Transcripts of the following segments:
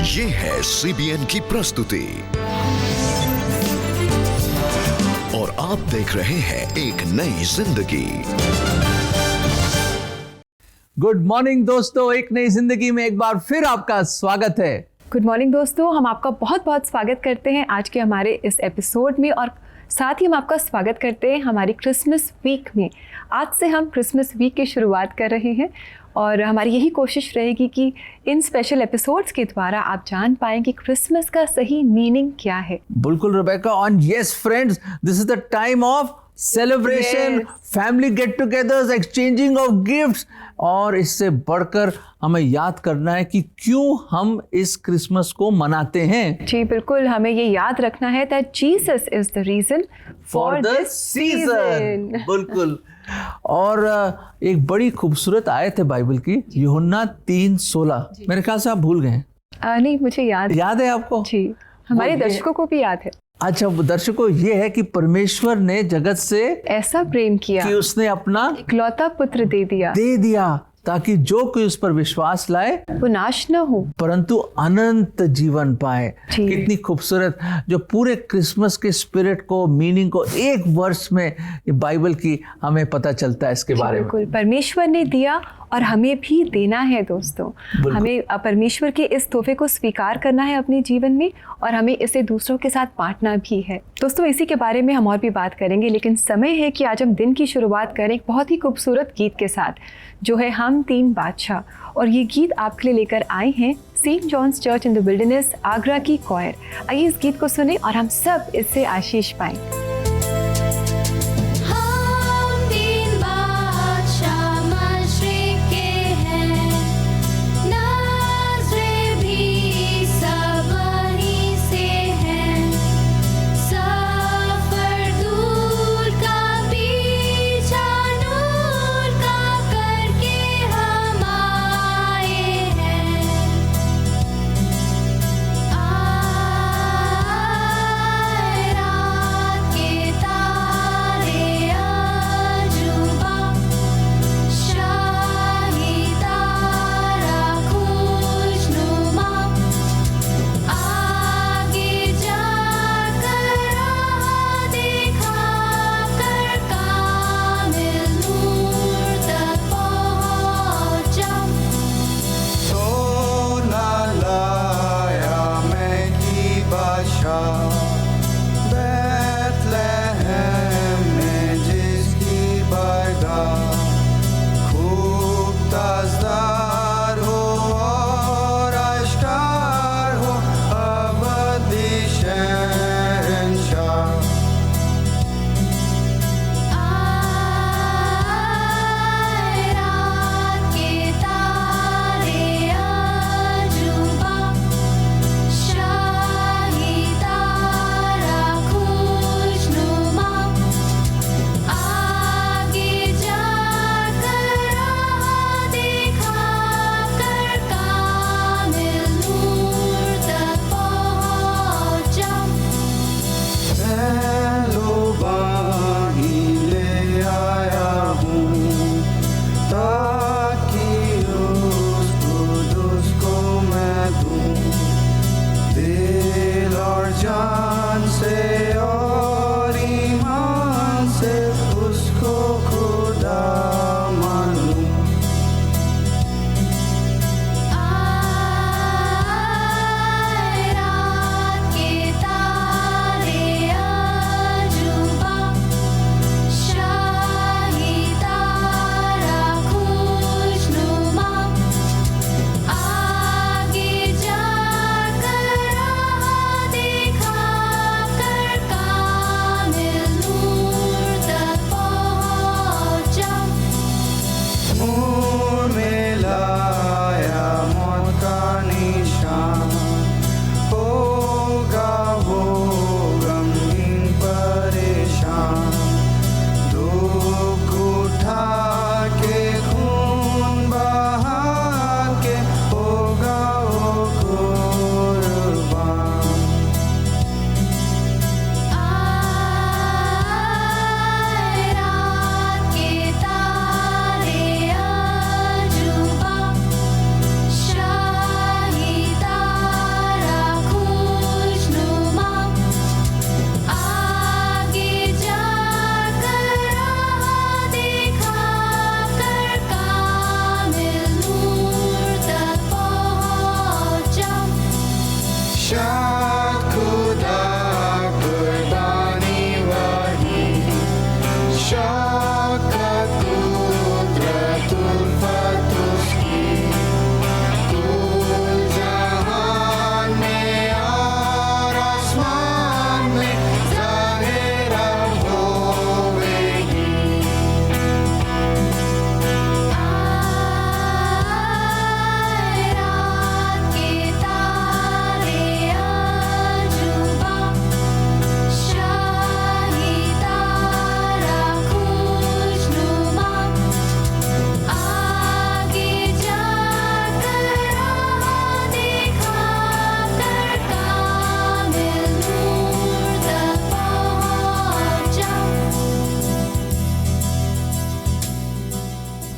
ये है सीबीएन की प्रस्तुति और आप देख रहे हैं एक नई जिंदगी। गुड मॉर्निंग दोस्तों, एक नई जिंदगी में एक बार फिर आपका स्वागत है। गुड मॉर्निंग दोस्तों, हम आपका बहुत बहुत स्वागत करते हैं आज के हमारे इस एपिसोड में और साथ ही हम आपका स्वागत करते हैं हमारी क्रिसमस वीक में। आज से हम क्रिसमस वीक की शुरुआत कर रहे हैं और हमारी यही कोशिश रहेगी कि इन स्पेशल एपिसोड्स के द्वारा आप जान पाएं कि क्रिसमस का सही मीनिंग क्या है। बिल्कुल रेबेका, और yes friends, this is the time of celebration, family get togethers, exchanging of gifts, और इससे बढ़कर हमें याद करना है कि क्यों हम इस क्रिसमस को मनाते हैं। जी बिल्कुल, हमें ये याद रखना है that Jesus is the reason for this season. बिल्कुल। और एक बड़ी खूबसूरत आयत है बाइबल की, यूहन्ना 3:16। मेरे ख्याल से आप भूल गए हैं। नहीं, मुझे याद है आपको? जी, हमारे दर्शकों को भी याद है। अच्छा, दर्शकों, ये है कि परमेश्वर ने जगत से ऐसा प्रेम किया कि उसने अपना इकलौता पुत्र दे दिया ताकि जो कोई उस पर विश्वास लाए वो नाश न हो परंतु अनंत जीवन पाए। जी। कितनी खूबसूरत, जो पूरे क्रिसमस के स्पिरिट को, मीनिंग को एक वर्ष में ये बाइबल की हमें पता चलता है इसके बारे में। बिल्कुल, परमेश्वर ने दिया और हमें भी देना है दोस्तों। हमें परमेश्वर के इस तोहफे को स्वीकार करना है अपने जीवन में और हमें इसे दूसरों के साथ बांटना भी है। दोस्तों, इसी के बारे में हम और भी बात करेंगे, लेकिन समय है कि आज हम दिन की शुरुआत करें एक बहुत ही खूबसूरत गीत के साथ, जो है हम तीन बादशाह। और ये गीत आपके लिए लेकर आए हैं Saint John's church in the wilderness, Agra की क्वायर। आइए इस गीत को सुने और हम सब इससे आशीष पाएं। के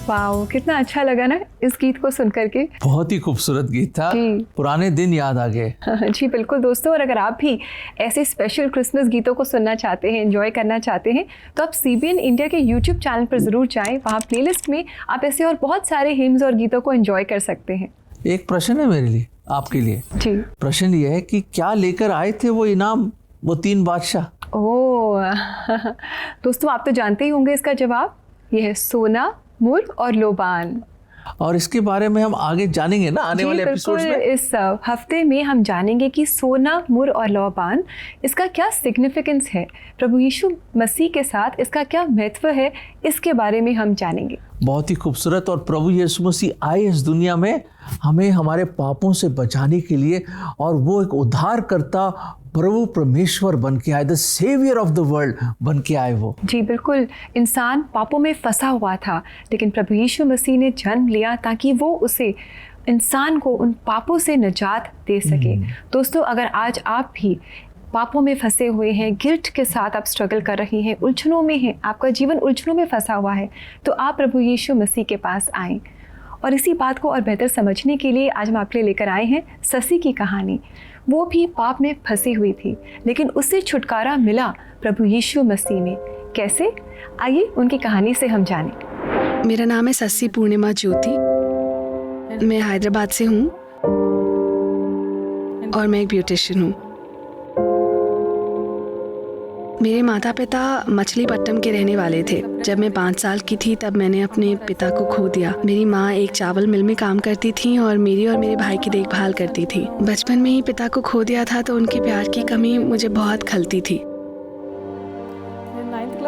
वाओ, कितना अच्छा लगा ना इस गीत को सुन करके। बहुत ही खूबसूरत गीत था, पुराने दिन याद आ गए। जी बिल्कुल दोस्तों, और अगर आप भी ऐसे स्पेशल क्रिसमस गीतों को सुनना चाहते हैं, एंजॉय करना चाहते हैं, तो आप CBN इंडिया के YouTube चैनल पर ज़रूर जाएं। वहाँ प्लेलिस्ट में आप ऐसे और बहुत सारे हिम्स और गीतों को एंजॉय कर सकते हैं। एक प्रश्न है मेरे लिए, आपके लिए। जी। प्रश्न ये है कि क्या लेकर आए थे वो इनाम, वो 3 बादशाह? ओह दोस्तों, आप तो जानते ही होंगे इसका जवाब। ये है सोना, मुर और लोबान। और इसके बारे में हम आगे जानेंगे ना आने वाले एपिसोड्स में। इस हफ्ते में हम जानेंगे कि सोना, मुर और लोबान इसका क्या सिग्निफिकेंस है, प्रभु यीशु मसीह के साथ इसका क्या महत्व है, इसके बारे में हम जानेंगे। बहुत ही खूबसूरत। और प्रभु यीशु मसीह आए इस दुनिया में हमें हमारे पापों से बचाने के लिए, और वो एक उद्धारकर्ता प्रभु परमेश्वर बन के आए, the saviour of the world बन के आए वो। जी बिल्कुल, इंसान पापों में फंसा हुआ था, लेकिन प्रभु यीशु मसीह ने जन्म लिया ताकि वो उसे, इंसान को, उन पापों से निजात दे सके। दोस्तों, अगर आज आप भी पापों में फंसे हुए हैं, गिल्ट के साथ आप स्ट्रगल कर रही हैं, उलझनों में हैं, आपका जीवन उलझनों में फंसा हुआ है, तो आप प्रभु यीशु मसीह के पास आएँ। और इसी बात को और बेहतर समझने के लिए आज हम आपके लिए लेकर आए हैं ससी की कहानी। वो भी पाप में फंसी हुई थी, लेकिन उससे छुटकारा मिला प्रभु यीशु मसीह में। कैसे? आइए उनकी कहानी से हम जानें। मेरा नाम है ससी पूर्णिमा ज्योति। मैं हैदराबाद से हूँ और मैं एक ब्यूटिशियन हूँ। मेरे माता पिता मछलीपट्टनम के रहने वाले थे। जब मैं 5 साल की थी तब मैंने अपने पिता को खो दिया। मेरी माँ एक चावल मिल में काम करती थी और मेरी और मेरे भाई की देखभाल करती थी। बचपन में ही पिता को खो दिया था तो उनके प्यार की कमी मुझे बहुत खलती थी।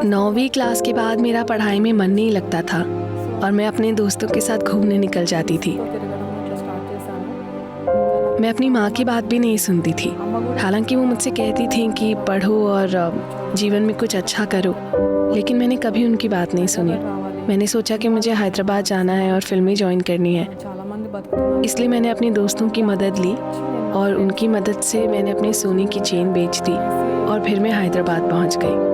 9वीं क्लास के बाद मेरा पढ़ाई में मन नहीं लगता था और मैं अपने दोस्तों के साथ घूमने निकल जाती थी। मैं अपनी माँ की बात भी नहीं सुनती थी। हालांकि वो मुझसे कहती थी कि पढ़ो और जीवन में कुछ अच्छा करो, लेकिन मैंने कभी उनकी बात नहीं सुनी। मैंने सोचा कि मुझे हैदराबाद जाना है और फिल्में ज्वाइन करनी है, इसलिए मैंने अपने दोस्तों की मदद ली और उनकी मदद से मैंने अपनी सोने की चेन बेच दी और फिर मैं हैदराबाद पहुंच गई।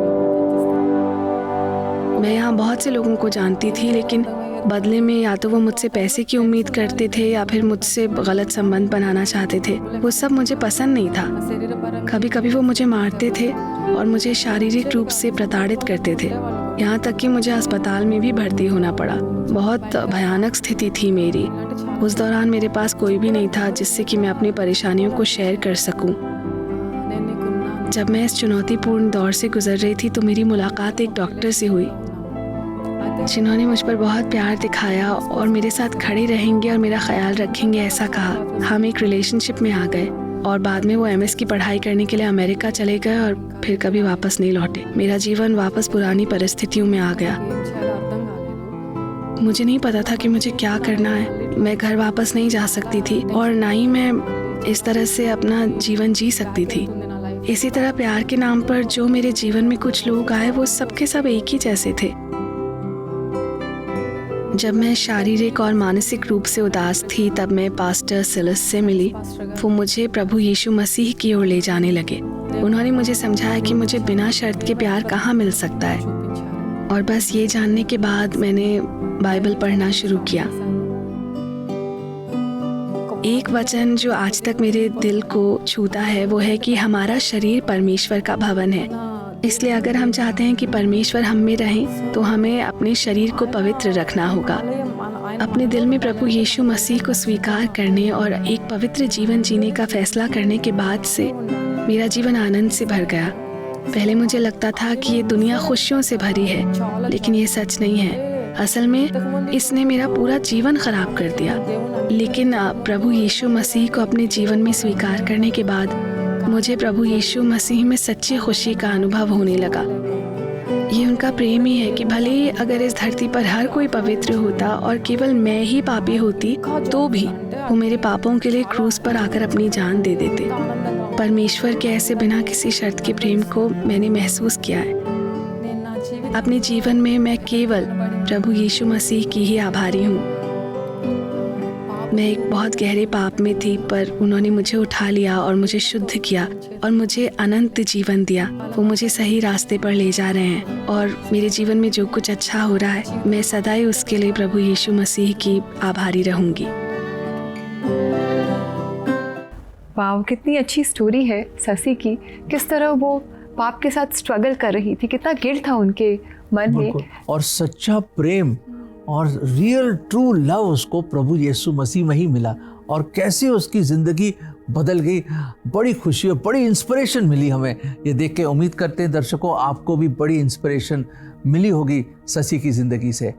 मैं यहाँ बहुत से लोगों को जानती थी, लेकिन बदले में या तो वो मुझसे पैसे की उम्मीद करते थे या फिर मुझसे गलत संबंध बनाना चाहते थे। वो सब मुझे पसंद नहीं था। कभी कभी वो मुझे मारते थे और मुझे शारीरिक रूप से प्रताड़ित करते थे, यहाँ तक कि मुझे अस्पताल में भी भर्ती होना पड़ा। बहुत भयानक स्थिति थी मेरी। उस दौरान मेरे पास कोई भी नहीं था जिससे कि मैं अपनी परेशानियों को शेयर कर सकूं। जब मैं इस चुनौतीपूर्ण दौर से गुजर रही थी तो मेरी मुलाकात एक डॉक्टर से हुई, जिन्होंने मुझ पर बहुत प्यार दिखाया और मेरे साथ खड़े रहेंगे और मेरा ख्याल रखेंगे ऐसा कहा। हम एक रिलेशनशिप में आ गए और बाद में वो MS की पढ़ाई करने के लिए अमेरिका चले गए और फिर कभी वापस नहीं लौटे। मेरा जीवन वापस पुरानी परिस्थितियों में आ गया। मुझे नहीं पता था कि मुझे क्या करना है। मैं घर वापस नहीं जा सकती थी और ना ही मैं इस तरह से अपना जीवन जी सकती थी। इसी तरह प्यार के नाम पर जो मेरे जीवन में कुछ लोग आए वो सबके सब एक ही जैसे थे। जब मैं शारीरिक और मानसिक रूप से उदास थी तब मैं पास्टर सिलस से मिली। वो मुझे प्रभु यीशु मसीह की ओर ले जाने लगे। उन्होंने मुझे समझाया कि मुझे बिना शर्त के प्यार कहाँ मिल सकता है, और बस ये जानने के बाद मैंने बाइबल पढ़ना शुरू किया। एक वचन जो आज तक मेरे दिल को छूता है वो है कि हमारा शरीर परमेश्वर का भवन है। इसलिए अगर हम चाहते हैं कि परमेश्वर हम में रहें तो हमें अपने शरीर को पवित्र रखना होगा। अपने दिल में प्रभु यीशु मसीह को स्वीकार करने और एक पवित्र जीवन जीने का फैसला करने के बाद से मेरा जीवन आनंद से भर गया। पहले मुझे लगता था कि ये दुनिया खुशियों से भरी है, लेकिन ये सच नहीं है। असल में इसने मेरा पूरा जीवन खराब कर दिया। लेकिन प्रभु यीशु मसीह को अपने जीवन में स्वीकार करने के बाद मुझे प्रभु यीशु मसीह में सच्ची खुशी का अनुभव होने लगा। ये उनका प्रेम ही है कि भले ही अगर इस धरती पर हर कोई पवित्र होता और केवल मैं ही पापी होती तो भी वो मेरे पापों के लिए क्रूस पर आकर अपनी जान दे देते। परमेश्वर के ऐसे बिना किसी शर्त के प्रेम को मैंने महसूस किया है। अपने जीवन में मैं केवल प्रभु यीशु मसीह की ही आभारी हूँ। मैं एक बहुत गहरे पाप में थी, पर उन्होंने मुझे उठा लिया और मुझे शुद्ध किया और मुझे अनंत जीवन दिया। वो मुझे सही रास्ते पर ले जा रहे हैं और मेरे जीवन में जो कुछ अच्छा हो रहा है, मैं सदा ही उसके लिए प्रभु यीशु मसीह की आभारी रहूंगी। वाह, कितनी अच्छी स्टोरी है शशि की। किस तरह वो पाप के साथ स्ट्रगल कर रही थी, कितना गिल्ट था उनके मन में, और सच्चा प्रेम और रियल ट्रू लव उसको प्रभु यीशु मसीह में ही मिला, और कैसे उसकी ज़िंदगी बदल गई। बड़ी खुशी और बड़ी इंस्पिरेशन मिली हमें ये देख के। उम्मीद करते हैं दर्शकों आपको भी बड़ी इंस्पिरेशन मिली होगी शशि की ज़िंदगी से।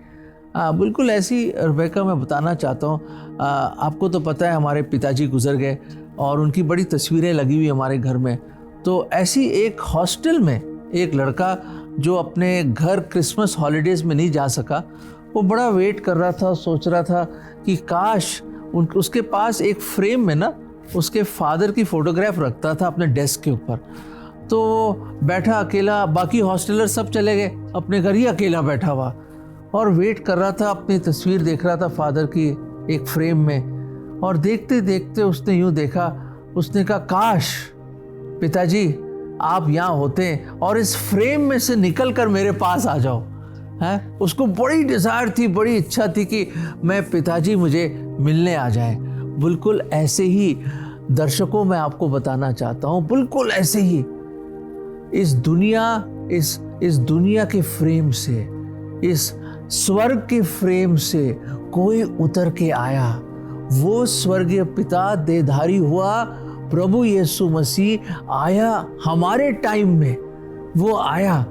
बिल्कुल ऐसी रेबेका मैं बताना चाहता हूँ। आपको तो पता है हमारे पिताजी गुजर गए और उनकी बड़ी तस्वीरें लगी हुई हमारे घर में। तो ऐसी एक हॉस्टल में एक लड़का जो अपने घर क्रिसमस हॉलीडेज़ में नहीं जा सका, वो बड़ा वेट कर रहा था, सोच रहा था कि काश उसके पास एक फ्रेम में ना उसके फादर की फ़ोटोग्राफ रखता था अपने डेस्क के ऊपर। तो बैठा अकेला, बाकी हॉस्टलर सब चले गए, अपने घर ही अकेला बैठा हुआ और वेट कर रहा था, अपनी तस्वीर देख रहा था फादर की एक फ्रेम में। और देखते देखते उसने यूँ देखा, उसने कहा काश पिताजी आप यहाँ होते और इस फ्रेम में से निकल कर मेरे पास आ जाओ। है, उसको बड़ी डिज़ायर थी, बड़ी इच्छा थी कि मैं पिताजी मुझे मिलने आ जाए। बिल्कुल ऐसे ही दर्शकों मैं आपको बताना चाहता हूँ, बिल्कुल ऐसे ही इस दुनिया के फ्रेम से, इस स्वर्ग के फ्रेम से कोई उतर के आया। वो स्वर्गीय पिता देहधारी हुआ, प्रभु यीशु मसीह आया हमारे टाइम में। वो आया,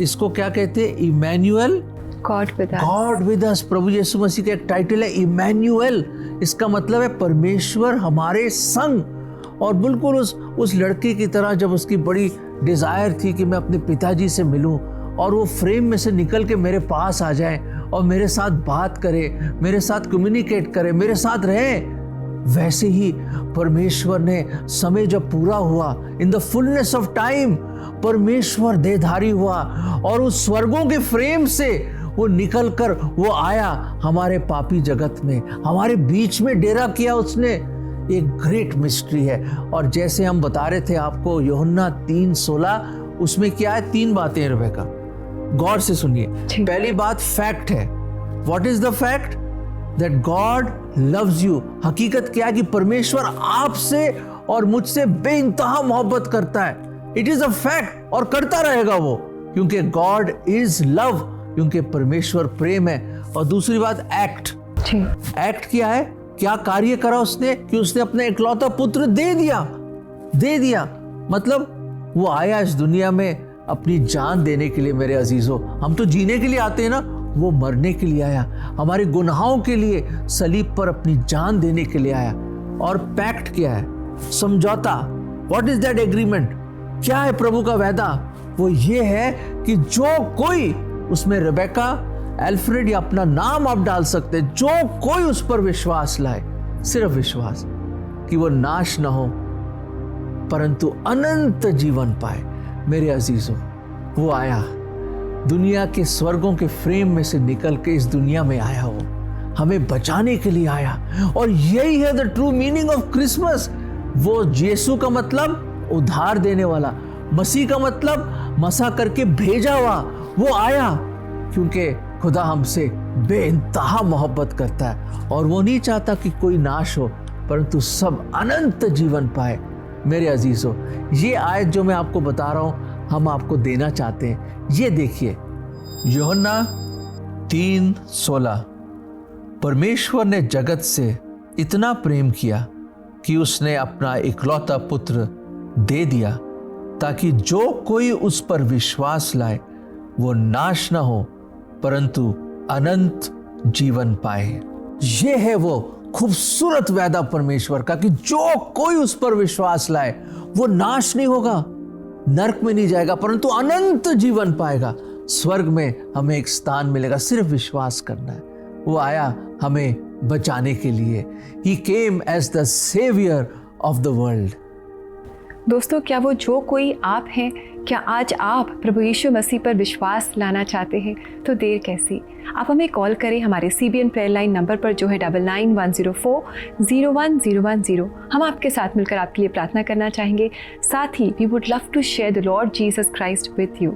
इसको क्या कहते हैं? Emmanuel, God with us. प्रभु यीशु मसीह का एक टाइटल है इमैनुअल। इसका मतलब है परमेश्वर हमारे संग। और बिल्कुल उस लड़के की तरह जब उसकी बड़ी डिज़ायर थी कि मैं अपने पिताजी से मिलूं और वो फ्रेम में से निकल के मेरे पास आ जाए और मेरे साथ बात करे, मेरे साथ कम्युनिकेट करे, मेरे साथ रहे, वैसे ही परमेश्वर ने समय जब पूरा हुआ, in the fullness of time परमेश्वर देहधारी हुआ और उस स्वर्गों के फ्रेम से वो निकल कर वो आया हमारे पापी जगत में, हमारे बीच में डेरा किया उसने। एक ग्रेट मिस्ट्री है। और जैसे हम बता रहे थे आपको यूहन्ना 3:16, उसमें क्या है? 3 बातें हैं रेबेका, गौर से सुनिए। पहली बात फैक्ट है। What is the fact? That God loves you. हकीकत क्या है कि परमेश्वर आपसे और मुझसे बेइंतहा मोहब्बत करता है। इट इज अ फैक्ट, और करता रहेगा वो, क्योंकि गॉड इज लव, क्योंकि परमेश्वर प्रेम है। और दूसरी बात एक्ट। एक्ट क्या है? क्या कार्य करा उसने कि उसने अपना इकलौता पुत्र दे दिया। मतलब वो आया इस दुनिया में अपनी जान देने के लिए। मेरे अजीजों, हम तो जीने के लिए आते हैं ना, वो मरने के लिए आया, हमारे गुनाहों के लिए सलीब पर अपनी जान देने के लिए आया। और पैक्ट क्या है? समझौता। What is that agreement? क्या है प्रभु का वादा? वो ये है कि जो कोई उसमें रेबेका, एल्फ्रेड या अपना नाम आप डाल सकते, जो कोई उस पर विश्वास लाए, सिर्फ विश्वास, कि वो नाश ना हो परंतु अनंत जीवन पाए। मेरे अजीजों, वो आया, दुनिया के स्वर्गों के फ्रेम में से निकल के इस दुनिया में आया, वो हमें बचाने के लिए आया। और यही है the true meaning of Christmas. वो यीशु का मतलब उद्धार देने वाला, मसीह का मतलब मसा करके भेजा हुआ। वो आया क्योंकि खुदा हमसे बेइंतहा मोहब्बत करता है और वो नहीं चाहता कि कोई नाश हो परंतु सब अनंत जीवन पाए। मेरे अजीजों, ये आयत जो मैं आपको बता रहा हूं, हम आपको देना चाहते हैं। ये देखिए, यूहन्ना 3:16, परमेश्वर ने जगत से इतना प्रेम किया कि उसने अपना इकलौता पुत्र दे दिया ताकि जो कोई उस पर विश्वास लाए वो नाश ना हो परंतु अनंत जीवन पाए। ये है वो खूबसूरत वादा परमेश्वर का कि जो कोई उस पर विश्वास लाए वो नाश नहीं होगा, नरक में नहीं जाएगा परंतु अनंत जीवन पाएगा। स्वर्ग में हमें एक स्थान मिलेगा, सिर्फ विश्वास करना है। वो आया हमें बचाने के लिए। He came as the savior of the world. दोस्तों, क्या वो जो कोई आप हैं, क्या आज आप प्रभु यीशु मसीह पर विश्वास लाना चाहते हैं? तो देर कैसी, आप हमें कॉल करें हमारे CBN प्रेयर लाइन नंबर पर जो है 9910401010। हम आपके साथ मिलकर आपके लिए प्रार्थना करना चाहेंगे। साथ ही we would love to share the Lord Jesus Christ with you.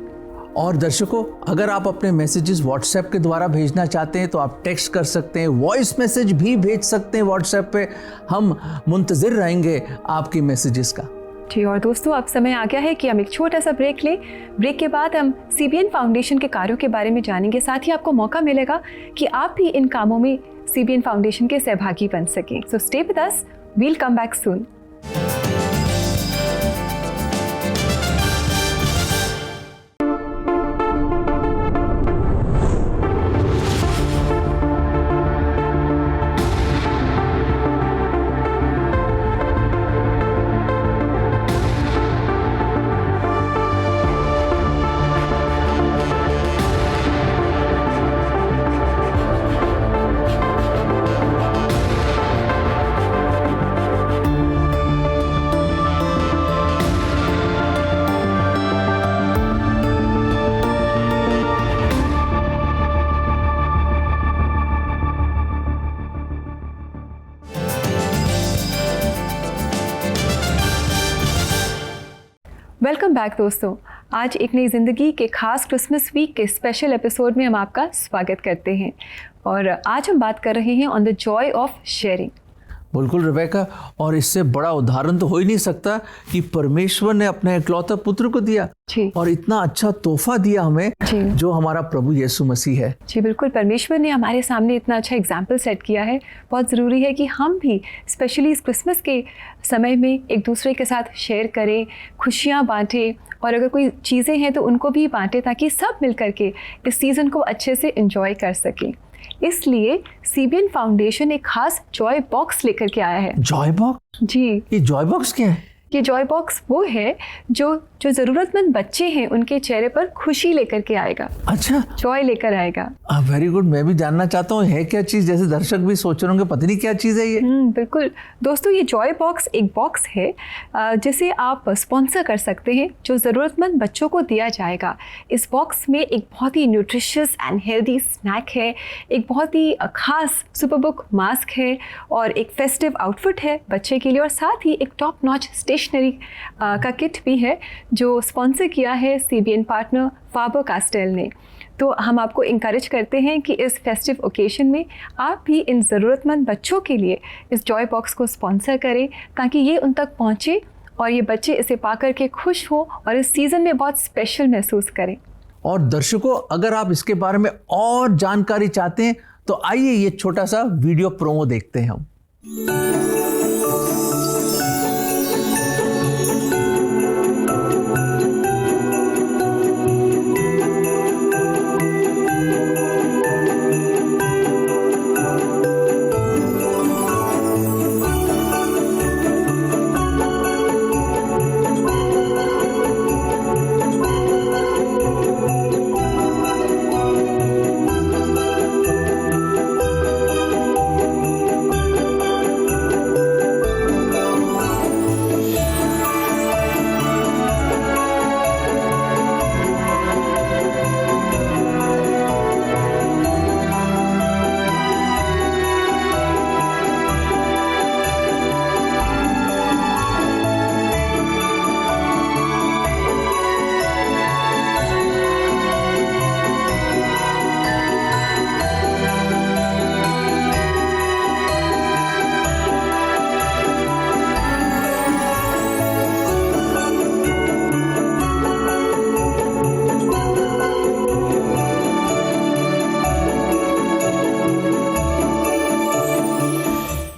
और दर्शकों, अगर आप अपने मैसेजेस व्हाट्सएप के द्वारा भेजना चाहते हैं तो आप टेक्स्ट कर सकते हैं, वॉइस मैसेज भी भेज सकते हैं व्हाट्सएप पे। हम मुंतज़िर रहेंगे आपकी मैसेजेस का। जी, और दोस्तों, अब समय आ गया है कि हम एक छोटा सा ब्रेक लें। ब्रेक के बाद हम CBN फाउंडेशन के कार्यों के बारे में जानेंगे। साथ ही आपको मौका मिलेगा कि आप भी इन कामों में CBN फाउंडेशन के सहभागी बन सकें। So stay with us, we'll come back soon. Welcome back दोस्तों। आज एक नई ज़िंदगी के खास क्रिसमस वीक के स्पेशल एपिसोड में हम आपका स्वागत करते हैं और आज हम बात कर रहे हैं on the Joy of sharing. बिल्कुल रेबेका, और इससे बड़ा उदाहरण तो हो ही नहीं सकता कि परमेश्वर ने अपने इकलौते पुत्र को दिया जी, और इतना अच्छा तोहफा दिया हमें जी, जो हमारा प्रभु यीशु मसीह है। जी बिल्कुल, परमेश्वर ने हमारे सामने इतना अच्छा एग्जाम्पल सेट किया है। बहुत ज़रूरी है कि हम भी स्पेशली इस क्रिसमस के समय में एक दूसरे के साथ शेयर करें, खुशियाँ बांटें और अगर कोई चीज़ें हैं तो उनको भी बांटें ताकि सब मिल करके इस सीज़न को अच्छे से एंजॉय कर सकें। इसलिए CBN फाउंडेशन एक खास जॉय बॉक्स लेकर के आया है। Joy box? जी, ये जॉय बॉक्स क्या है? ये जॉय बॉक्स वो है जो ज़रूरतमंद बच्चे हैं उनके चेहरे पर खुशी लेकर के आएगा। अच्छा, जॉय लेकर आएगा। Very good. मैं भी जानना चाहता हूँ है क्या चीज़, जैसे दर्शक भी सोच रहे होंगे पता नहीं क्या चीज़ है ये। बिल्कुल दोस्तों, ये जॉय बॉक्स एक बॉक्स है जिसे आप स्पॉन्सर कर सकते हैं, जो ज़रूरतमंद बच्चों को दिया जाएगा। इस बॉक्स में एक बहुत ही न्यूट्रिशियस एंड हेल्दी स्नैक है, एक बहुत ही खास सुपरबुक मास्क है और एक फेस्टिव आउटफिट है बच्चे के लिए, और साथ ही एक टॉप नॉच स्टेशनरी का किट भी है जो स्पॉन्सर किया है CBN पार्टनर फाबर कास्टेल ने। तो हम आपको इंकरेज करते हैं कि इस फेस्टिव ओकेशन में आप भी इन ज़रूरतमंद बच्चों के लिए इस जॉय बॉक्स को स्पॉन्सर करें ताकि ये उन तक पहुँचे और ये बच्चे इसे पाकर के खुश हों और इस सीज़न में बहुत स्पेशल महसूस करें। और दर्शकों, अगर आप इसके बारे में और जानकारी चाहते हैं तो आइए ये छोटा सा वीडियो प्रोमो देखते हैं हम।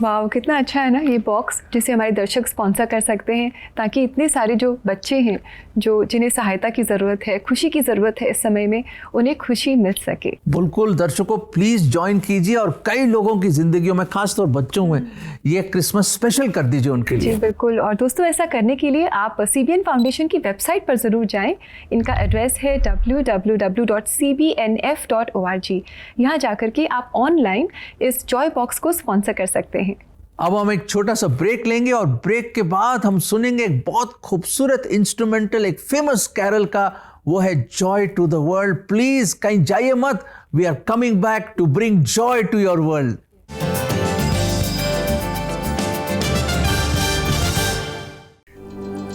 वाह, कितना अच्छा है ना ये बॉक्स, जिसे हमारे दर्शक स्पॉन्सर कर सकते हैं ताकि इतने सारे जो बच्चे हैं जो जिन्हें सहायता की ज़रूरत है, खुशी की ज़रूरत है इस समय में, उन्हें खुशी मिल सके। बिल्कुल दर्शकों, प्लीज़ ज्वाइन कीजिए और कई लोगों की ज़िंदगियों में, खासतौर बच्चों में, ये क्रिसमस स्पेशल कर दीजिए उनके लिए। जी बिल्कुल। और दोस्तों, ऐसा करने के लिए आप CBN फाउंडेशन की वेबसाइट पर ज़रूर जाएं। इनका एड्रेस है www.cbnf.org। यहाँ जाकर के आप ऑनलाइन इस जॉय बॉक्स को स्पॉन्सर कर सकते हैं। अब हम एक छोटा सा ब्रेक लेंगे और ब्रेक के बाद हम सुनेंगे एक बहुत खूबसूरत इंस्ट्रूमेंटल, एक फेमस कैरल का, वो है joy to the world. Please कहीं जाइए मत, we are coming back to bring joy to your world.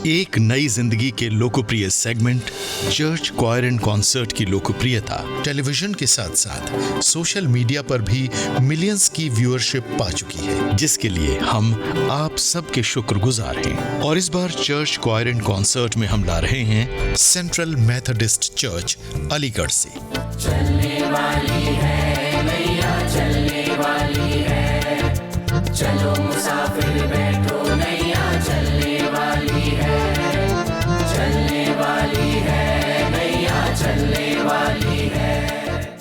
एक नई जिंदगी के लोकप्रिय segment church choir and concert की लोकप्रियता टेलीविजन के साथ साथ सोशल मीडिया पर भी मिलियंस की व्यूअरशिप पा चुकी है, जिसके लिए हम आप सबके शुक्रगुजार हैं। और इस बार चर्च क्वायर एंड कॉन्सर्ट में हम ला रहे हैं सेंट्रल मेथोडिस्ट चर्च अलीगढ़ से। चलने वाली है नैया, चलने वाली है, चलो मुसाफिर बैठो नैया, चलने वाली है, चलने वाली है नैया, चलने वाली है।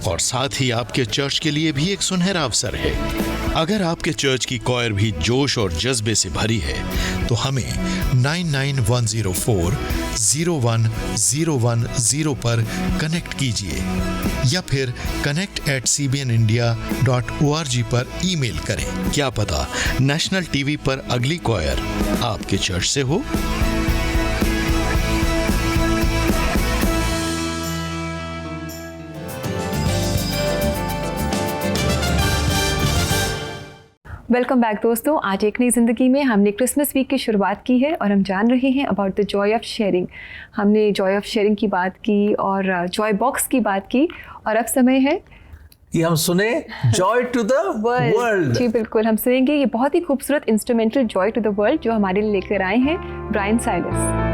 और साथ ही आपके चर्च के लिए भी एक सुनहरा अवसर है। अगर आपके चर्च की कॉयर भी जोश और जज्बे से भरी है तो हमें 9910401010 पर कनेक्ट कीजिए या फिर connect@cbnindia.org पर ईमेल करें। क्या पता नेशनल टीवी पर अगली कॉयर आपके चर्च से हो। वेलकम बैक दोस्तों। आज एक नई ज़िंदगी में हमने क्रिसमस वीक की शुरुआत की है और हम जान रहे हैं about the Joy of sharing. हमने जॉय ऑफ शेयरिंग की बात की और जॉय बॉक्स की बात की, और अब समय है कि हम सुने जॉय टू द वर्ल्ड। जी बिल्कुल, हम सुनेंगे ये बहुत ही खूबसूरत instrumental joy to the world जो हमारे लिए लेकर आए हैं Brian Silas.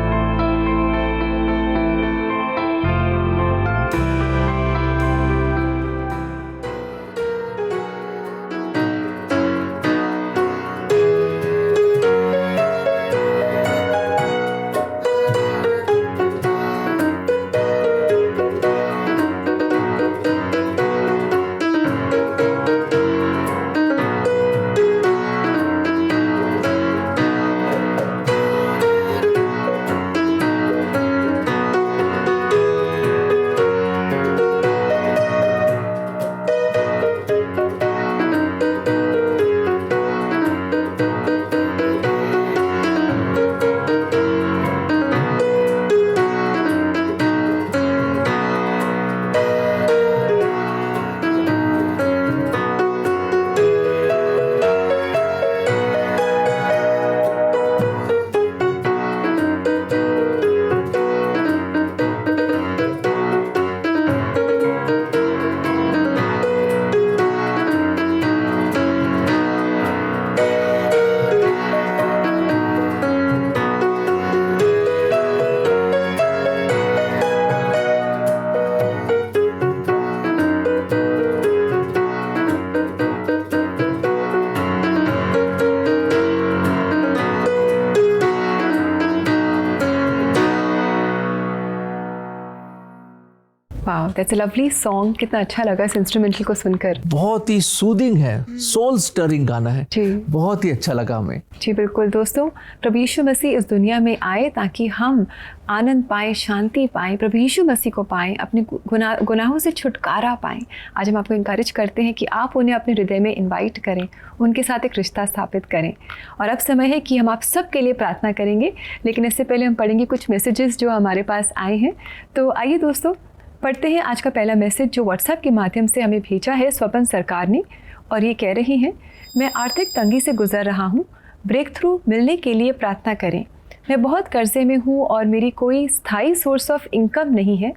Wow, that's a lovely song. कितना अच्छा लगा इस इंस्ट्रूमेंटल को सुनकर। बहुत ही सूदिंग है, सोल स्टरिंग गाना है जी, बहुत ही अच्छा लगा हमें। जी बिल्कुल दोस्तों, प्रभु यीशु मसीह इस दुनिया में आए ताकि हम आनंद पाएं, शांति पाएं, प्रभु यीशु मसीह को पाएं, अपने गुनाहों से छुटकारा पाएं। आज हम आपको इंकरेज करते हैं कि आप उन्हें अपने हृदय में इनवाइट करें, उनके साथ एक रिश्ता स्थापित करें। और अब समय है कि हम आप सब के लिए प्रार्थना करेंगे, लेकिन इससे पहले हम पढ़ेंगे कुछ मैसेजेस जो हमारे पास आए हैं। तो आइए दोस्तों पढ़ते हैं आज का पहला मैसेज जो व्हाट्सएप के माध्यम से हमें भेजा है स्वपन सरकार ने, और ये कह रही हैं, मैं आर्थिक तंगी से गुजर रहा हूँ, ब्रेक थ्रू मिलने के लिए प्रार्थना करें। मैं बहुत कर्जे में हूँ और मेरी कोई स्थायी सोर्स ऑफ इनकम नहीं है,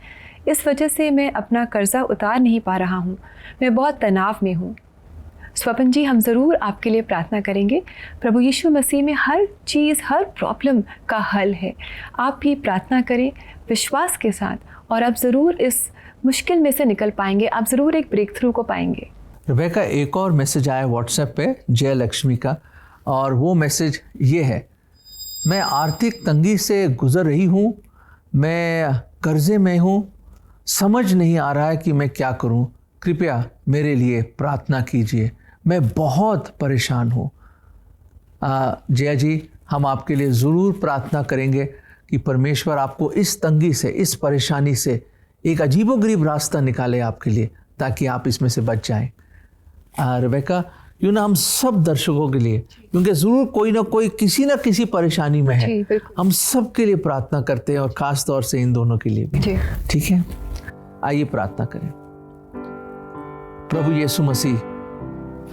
इस वजह से मैं अपना कर्जा उतार नहीं पा रहा हूँ। मैं बहुत तनाव में हूँ। स्वपन जी, हम ज़रूर आपके लिए प्रार्थना करेंगे। प्रभु यीशु मसीह में हर चीज़, हर प्रॉब्लम का हल है। आप भी प्रार्थना करें विश्वास के साथ, और आप ज़रूर इस मुश्किल में से निकल पाएंगे। आप ज़रूर एक ब्रेक थ्रू को पाएंगे। रेबेका, एक और मैसेज आया व्हाट्सएप पे जय लक्ष्मी का, और वो मैसेज ये है, मैं आर्थिक तंगी से गुज़र रही हूँ, मैं कर्ज़े में हूँ, समझ नहीं आ रहा है कि मैं क्या करूँ, कृपया मेरे लिए प्रार्थना कीजिए, मैं बहुत परेशान हूँ। जया जी, हम आपके लिए ज़रूर प्रार्थना करेंगे कि परमेश्वर आपको इस तंगी से, इस परेशानी से एक अजीबोगरीब रास्ता निकाले आपके लिए, ताकि आप इसमें से बच जाएं। रेबेका, क्यों ना हम सब दर्शकों के लिए, क्योंकि ज़रूर कोई ना कोई किसी ना किसी परेशानी में है, जी, बिल्कुल। हम सब के लिए प्रार्थना करते हैं और ख़ास तौर से इन दोनों के लिए भी। जी। ठीक है, आइए प्रार्थना करें। प्रभु यीशु मसीह,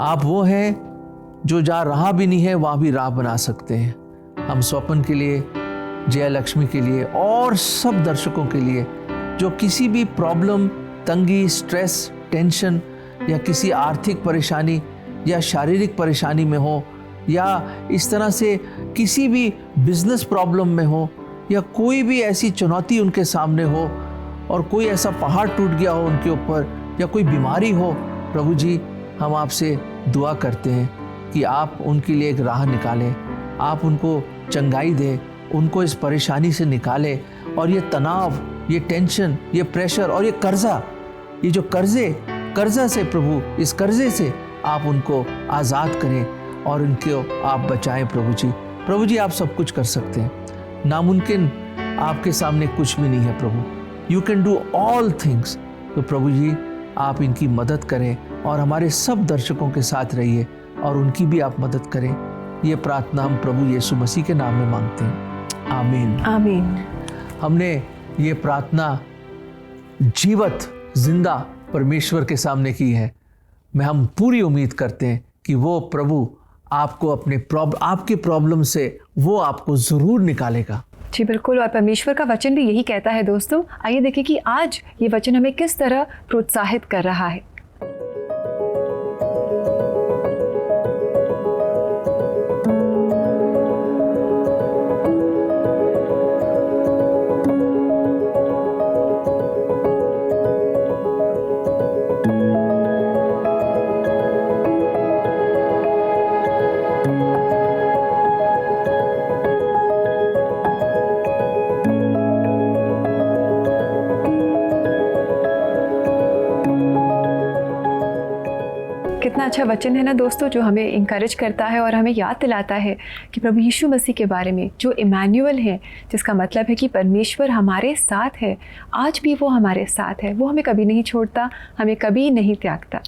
आप वो हैं जो जहाँ राह भी नहीं है वहाँ भी राह बना सकते हैं। हम स्वपन के लिए, जया लक्ष्मी के लिए और सब दर्शकों के लिए जो किसी भी प्रॉब्लम, तंगी, स्ट्रेस, टेंशन या किसी आर्थिक परेशानी या शारीरिक परेशानी में हो, या इस तरह से किसी भी बिजनेस प्रॉब्लम में हो, या कोई भी ऐसी चुनौती उनके सामने हो और कोई ऐसा पहाड़ टूट गया हो उनके ऊपर, या कोई बीमारी हो, प्रभु जी हम आपसे दुआ करते हैं कि आप उनके लिए एक राह निकालें, आप उनको चंगाई दें, उनको इस परेशानी से निकालें, और ये तनाव, ये टेंशन, ये प्रेशर और ये कर्जा, ये जो कर्जा से प्रभु, इस कर्जे से आप उनको आज़ाद करें और उनको आप बचाएं प्रभु जी आप सब कुछ कर सकते हैं, नामुमकिन आपके सामने कुछ भी नहीं है प्रभु। You can do all things. तो प्रभु जी आप इनकी मदद करें और हमारे सब दर्शकों के साथ रहिए और उनकी भी आप मदद करें। ये प्रार्थना हम प्रभु यीशु मसीह के नाम में मांगते हैं, आमीन। आमीन। हमने ये प्रार्थना जीवत जिंदा परमेश्वर के सामने की है। हम पूरी उम्मीद करते हैं कि वो प्रभु आपको आपके प्रॉब्लम से वो आपको ज़रूर निकालेगा। जी बिल्कुल, और परमेश्वर का वचन भी यही कहता है दोस्तों। आइए देखें कि आज ये वचन हमें किस तरह प्रोत्साहित कर रहा है। कितना अच्छा वचन है ना दोस्तों, जो हमें इंकरेज करता है और हमें याद दिलाता है कि प्रभु यीशु मसीह के बारे में, जो इमैनुअल है, जिसका मतलब है कि परमेश्वर हमारे साथ है। आज भी वो हमारे साथ है, वो हमें कभी नहीं छोड़ता, हमें कभी नहीं त्यागता।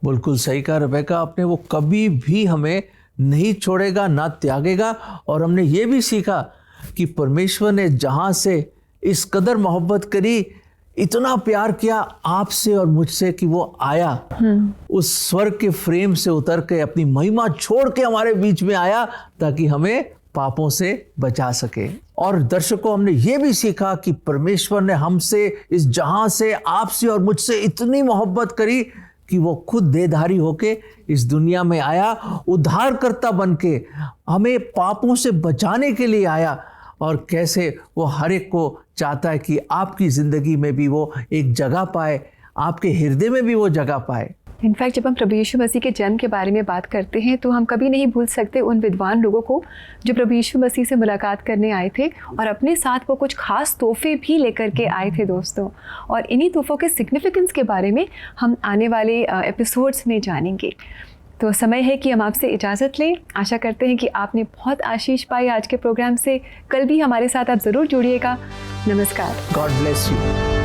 बिल्कुल सही कहा रेबेका आपने, वो कभी भी हमें नहीं छोड़ेगा, ना त्यागेगा। और हमने ये भी सीखा कि परमेश्वर ने जहाँ से इस कदर मोहब्बत करी, इतना प्यार किया आपसे और मुझसे कि वो आया, उस स्वर्ग के फ्रेम से उतर के अपनी महिमा छोड़ के हमारे बीच में आया ताकि हमें पापों से बचा सके। और दर्शकों, हमने ये भी सीखा कि परमेश्वर ने हमसे, इस जहां से, आपसे और मुझसे इतनी मोहब्बत करी कि वो खुद देहधारी होके इस दुनिया में आया, उद्धारकर्ता बन के हमें पापों से बचाने के लिए आया। और कैसे वो हर एक को चाहता है कि आपकी ज़िंदगी में भी वो एक जगह पाए, आपके हृदय में भी वो जगह पाए। इनफैक्ट जब हम प्रभु यीशु मसीह के जन्म के बारे में बात करते हैं तो हम कभी नहीं भूल सकते उन विद्वान लोगों को जो प्रभु यीशु मसीह से मुलाकात करने आए थे और अपने साथ वो कुछ खास तोहफे भी लेकर के आए थे दोस्तों। और इन्हीं तोहफों के सिग्निफिकेंस के बारे में हम आने वाले एपिसोड्स में जानेंगे। तो समय है कि हम आपसे इजाज़त लें। आशा करते हैं कि आपने बहुत आशीष पाई आज के प्रोग्राम से। कल भी हमारे साथ आप ज़रूर जुड़िएगा। नमस्कार। God bless you.